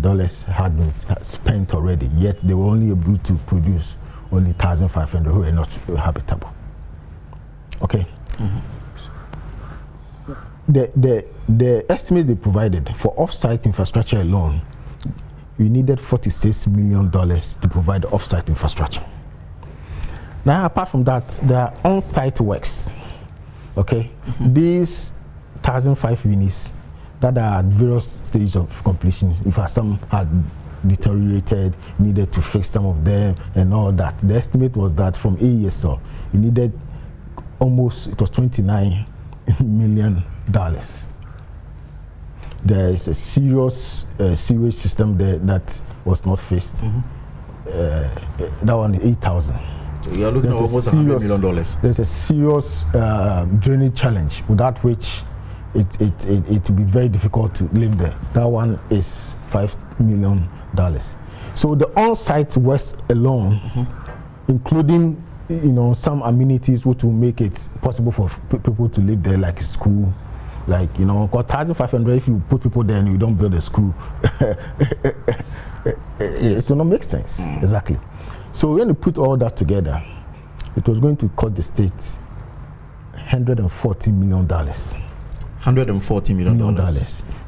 dollars had been spent already, yet they were only able to produce only 1,500 who were not habitable. Okay. The estimates they provided for off-site infrastructure alone, we needed $46 million to provide off-site infrastructure. Now, apart from that, there are on-site works. Okay, these 1,005 units that are at various stages of completion. In fact, some had deteriorated, needed to fix some of them and all that. The estimate was that from AESL, you needed almost, it was $29 million. There is a serious sewage system there that was not fixed. That one is 8,000. So you're looking at almost $100 million. There's a serious drainage challenge, without which it will be very difficult to live there. That one is $5 million. So the on-site works alone, including some amenities which will make it possible for people to live there, like school, like because 1,500, if you put people there and you don't build a school, it will not make sense. Exactly. So when you put all that together, it was going to cost the state $140 million. $140 million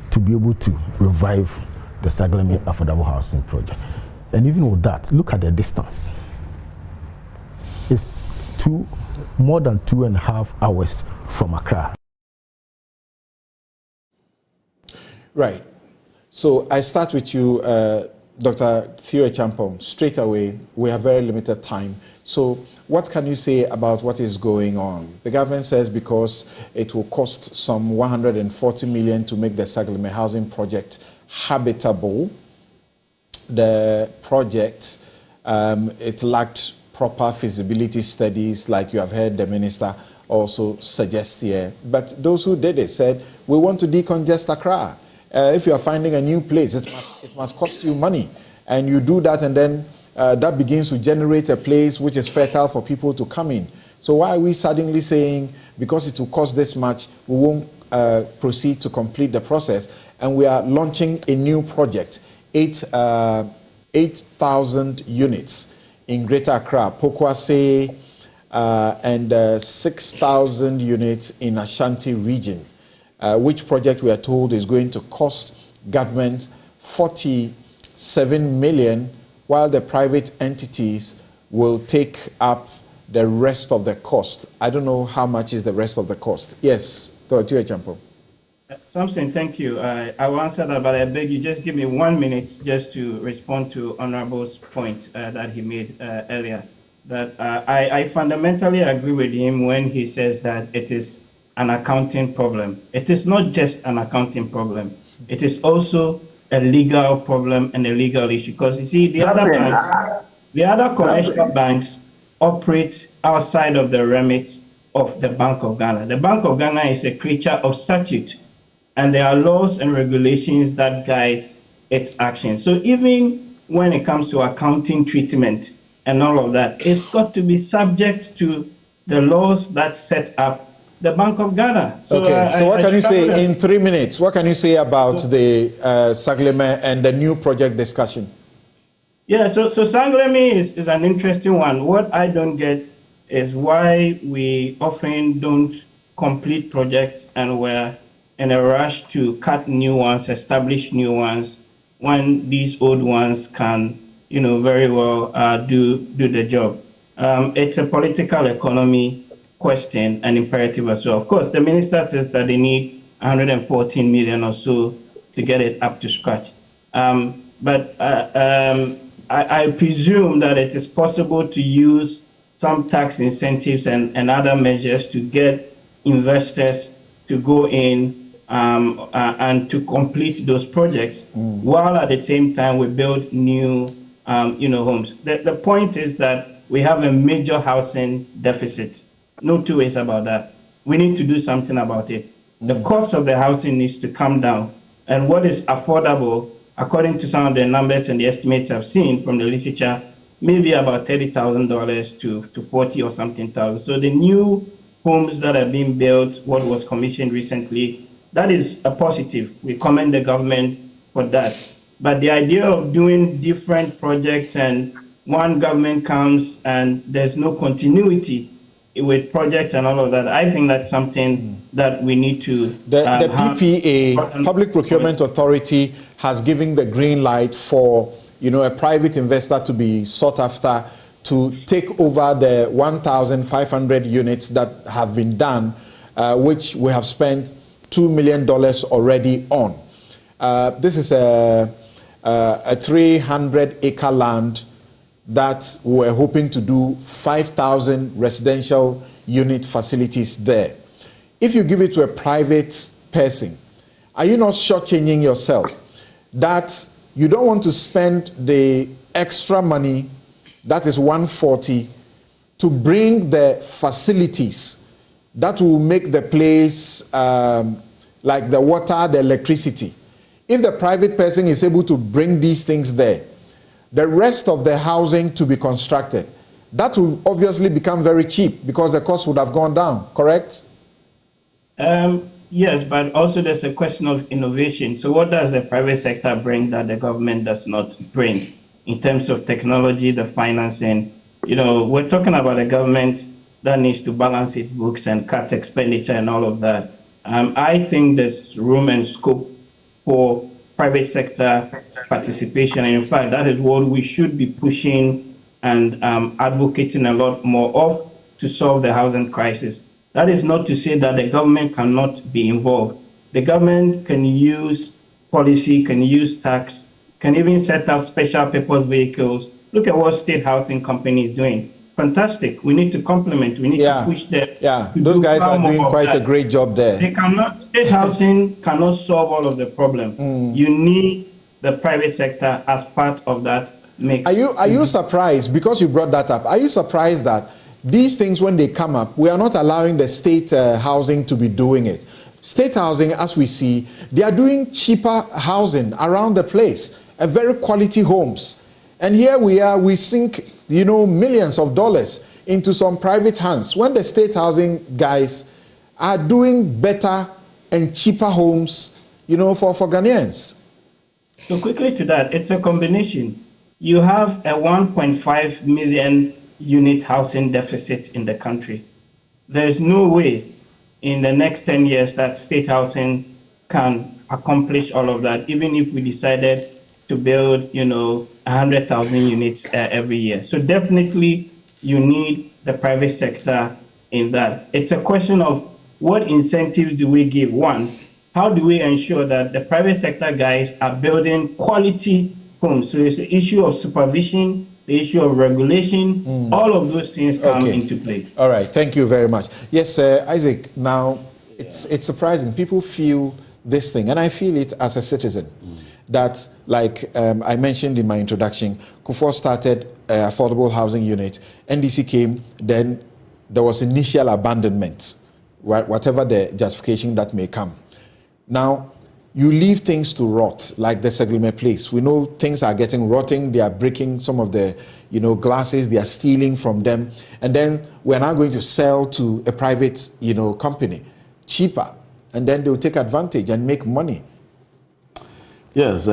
to be able to revive the Saglemi affordable housing project. And even with that, look at the distance. It's more than 2.5 hours from Accra. Right. So I start with you, Dr. Theo Champong. Straight away, we have very limited time. So what can you say about what is going on? The government says because it will cost some $140 million to make the Saglemi housing project habitable. The project, it lacked proper feasibility studies, like you have heard the minister also suggest here. But those who did it said, we want to decongest Accra. If you are finding a new place, it must cost you money. And you do that, and then that begins to generate a place which is fertile for people to come in. So why are we suddenly saying, because it will cost this much, we won't proceed to complete the process? And we are launching a new project, 8,000 units in Greater Accra, Pokwase, and 6,000 units in Ashanti region, which project we are told is going to cost government $47 million, while the private entities will take up the rest of the cost. I don't know how much is the rest of the cost. Yes, Dr. Champo. Samson, thank you. I will answer that, but I beg you just give me 1 minute just to respond to Honorable's point that he made earlier. That I fundamentally agree with him when he says that it is an accounting problem. It is not just an accounting problem. It is also a legal problem and a legal issue. Because you see, the other commercial banks operate outside of the remit of the Bank of Ghana. The Bank of Ghana is a creature of statute, and there are laws and regulations that guide its actions. So even when it comes to accounting treatment and all of that, it's got to be subject to the laws that set up the Bank of Ghana. So, okay, so what can you say in 3 minutes? What can you say about the Saglemi and the new project discussion? Yeah, so Saglemi is an interesting one. What I don't get is why we often don't complete projects and we're in a rush to cut new ones, establish new ones, when these old ones can, very well do the job. It's a political economy question and imperative as well. Of course, the minister says that they need 114 million or so to get it up to scratch. But I presume that it is possible to use some tax incentives and other measures to get investors to go in and to complete those projects, while at the same time we build new, homes. The point is that we have a major housing deficit. No two ways about that. We need to do something about it. The cost of the housing needs to come down, and what is affordable, according to some of the numbers and the estimates I've seen from the literature, maybe about $30,000 to 40 or something thousand. So the new homes that are being built, what was commissioned recently, that is a positive. We commend the government for that. But the idea of doing different projects and one government comes and there's no continuity with projects and all of that, I think that's something that we need to The PPA, Public Procurement Authority, has given the green light for a private investor to be sought after to take over the 1,500 units that have been done, which we have spent $2 million already on. This is a 300-acre land that we're hoping to do 5,000 residential unit facilities there. If you give it to a private person, are you not shortchanging yourself that you don't want to spend the extra money, that is 140, to bring the facilities that will make the place like the water, the electricity? If the private person is able to bring these things there, the rest of the housing to be constructed, that will obviously become very cheap because the cost would have gone down, correct? Yes, but also there's a question of innovation. So what does the private sector bring that the government does not bring in terms of technology, the financing? We're talking about a government that needs to balance its books and cut expenditure and all of that. I think there's room and scope for private sector participation. And in fact, that is what we should be pushing and advocating a lot more of to solve the housing crisis. That is not to say that the government cannot be involved. The government can use policy, can use tax, can even set up special purpose vehicles. Look at what State Housing Company is doing. Fantastic. We need to complement. We need to push them. Yeah, those guys are doing quite a great job there. State housing cannot solve all of the problem. You need the private sector as part of that mix. Are you surprised, because you brought that up, are you surprised that these things, when they come up, we are not allowing the state housing to be doing it? State housing, as we see, they are doing cheaper housing around the place, very quality homes. And here we are, we sink millions of dollars into some private hands when the state housing guys are doing better and cheaper homes, for Ghanaians. So quickly to that, it's a combination. You have a 1.5 million unit housing deficit in the country. There's no way in the next 10 years that state housing can accomplish all of that, even if we decided to build, 100,000 units every year. So definitely you need the private sector in that. It's a question of what incentives do we give? One, how do we ensure that the private sector guys are building quality homes? So it's the issue of supervision, the issue of regulation, all of those things come into play. All right, thank you very much. Yes, Isaac, now it's surprising. People feel this thing, and I feel it as a citizen, that, like I mentioned in my introduction, Kufuor started affordable housing unit, NDC came, then there was initial abandonment, whatever the justification that may come. Now, you leave things to rot, like the Saglemi place. We know things are getting rotting. They are breaking some of the, glasses. They are stealing from them. And then we're now going to sell to a private, company, cheaper. And then they'll take advantage and make money. Yes,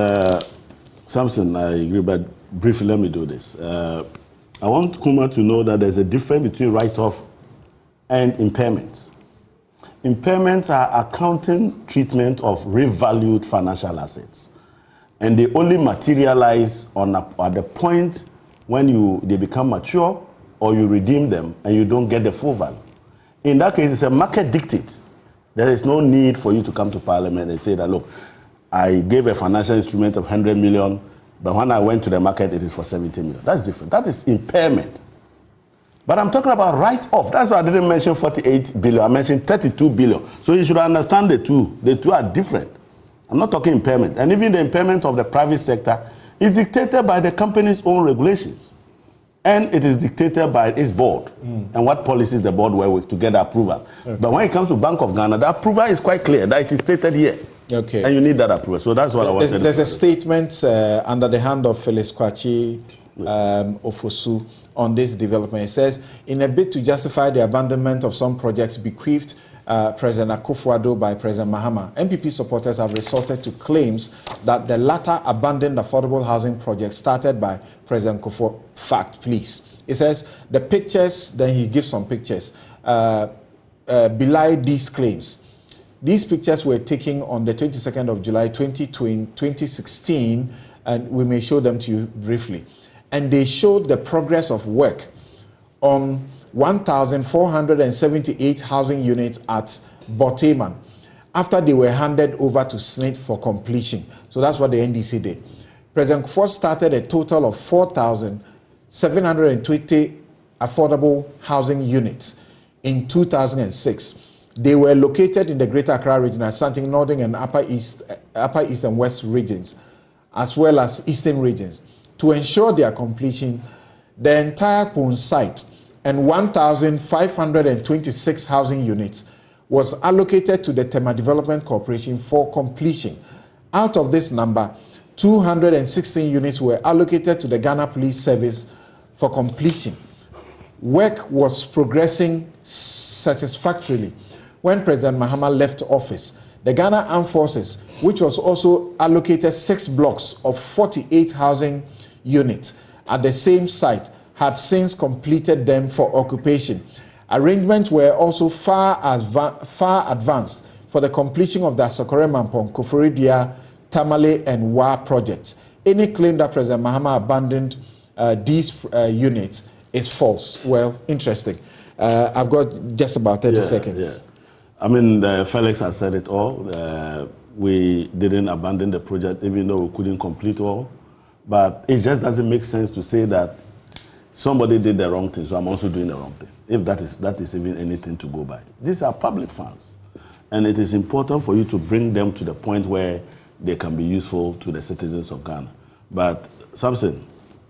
Samson, I agree, but briefly, let me do this. I want Kuma to know that there's a difference between write-off and impairment. Impairments are accounting treatment of revalued financial assets. And they only materialize at the point when they become mature or you redeem them and you don't get the full value. In that case, it's a market dictate. There is no need for you to come to Parliament and say that, look, I gave a financial instrument of 100 million, but when I went to the market, it is for 70 million. That's different. That is impairment. But I'm talking about write-off. That's why I didn't mention 48 billion. I mentioned 32 billion. So you should understand the two. The two are different. I'm not talking impairment. And even the impairment of the private sector is dictated by the company's own regulations. And it is dictated by its board and what policies the board work with to get approval. Okay. But when it comes to Bank of Ghana, the approval is quite clear that it is stated here. Okay. And you need that approval. So that's what I wanted to say. There's a statement under the hand of Phyllis Kwachi Ofosu on this development. It says, in a bid to justify the abandonment of some projects bequeathed President Akufo-Addo by President Mahama, MPP supporters have resorted to claims that the latter abandoned affordable housing project started by President Akufo. Fact, please. It says the pictures, then he gives some pictures, belie these claims. These pictures were taken on the 22nd of July 2016, and we may show them to you briefly. And they showed the progress of work on 1,478 housing units at Boteman after they were handed over to SNIT for completion. So that's what the NDC did. President Akufo started a total of 4,720 affordable housing units in 2006. They were located in the Greater Accra region, Ashanti, Northern and Upper East and West regions, as well as Eastern regions. To ensure their completion, the entire Pon site and 1,526 housing units was allocated to the Tema Development Corporation for completion. Out of this number, 216 units were allocated to the Ghana Police Service for completion. Work was progressing satisfactorily when President Mahama left office. The Ghana Armed Forces, which was also allocated 6 blocks of 48 housing units at the same site, had since completed them for occupation. Arrangements were also far advanced for the completion of the Asokore Mampong, Koforidua, Tamale, and Wa projects. Any claim that President Mahama abandoned these units is false. Well, interesting. I've got just about 30 seconds. Yeah. I mean, Felix has said it all. We didn't abandon the project, even though we couldn't complete all. But it just doesn't make sense to say that somebody did the wrong thing, so I'm also doing the wrong thing, if that is even anything to go by. These are public funds, and it is important for you to bring them to the point where they can be useful to the citizens of Ghana. But, Samson,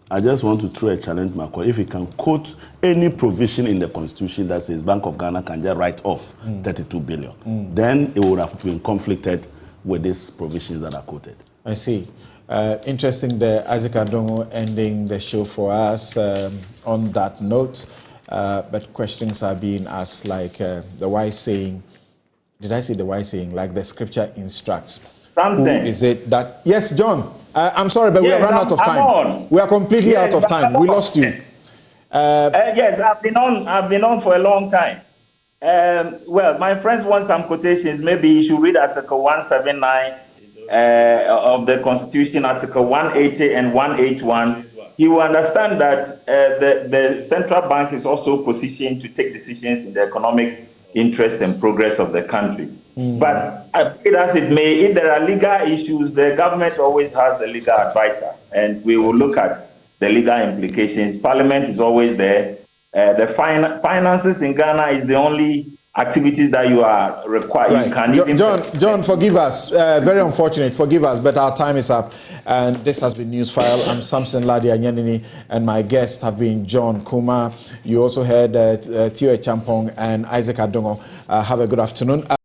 I just want to throw a challenge, Marco. If you can quote any provision in the Constitution that says Bank of Ghana can just write off 32 billion, then it would have been conflicted with these provisions that are quoted. I see. Interesting, the Isaac Adongo ending the show for us on that note. But questions are being asked like the wise saying, did I say the wise saying, like the scripture instructs? Something. Who is it that, yes, John, I'm sorry, but we have run out of time. We are completely out of time. We lost you. Yes, I've been on for a long time. Well, my friends want some quotations. Maybe you should read Article 179 of the Constitution, Article 180 and 181. You will understand that the central bank is also positioned to take decisions in the economic interest and progress of the country. But as it may, if there are legal issues, the government always has a legal advisor, and we will look at the legal implications. Parliament is always there. The finances in Ghana is the only activities that you are required. Right. You can even John, forgive us. Very unfortunate. Forgive us, but our time is up. And this has been Newsfile. I'm Samson Ladi Anyanini, and my guests have been John Kuma. You also heard Theo Champong and Isaac Adongo. Have a good afternoon.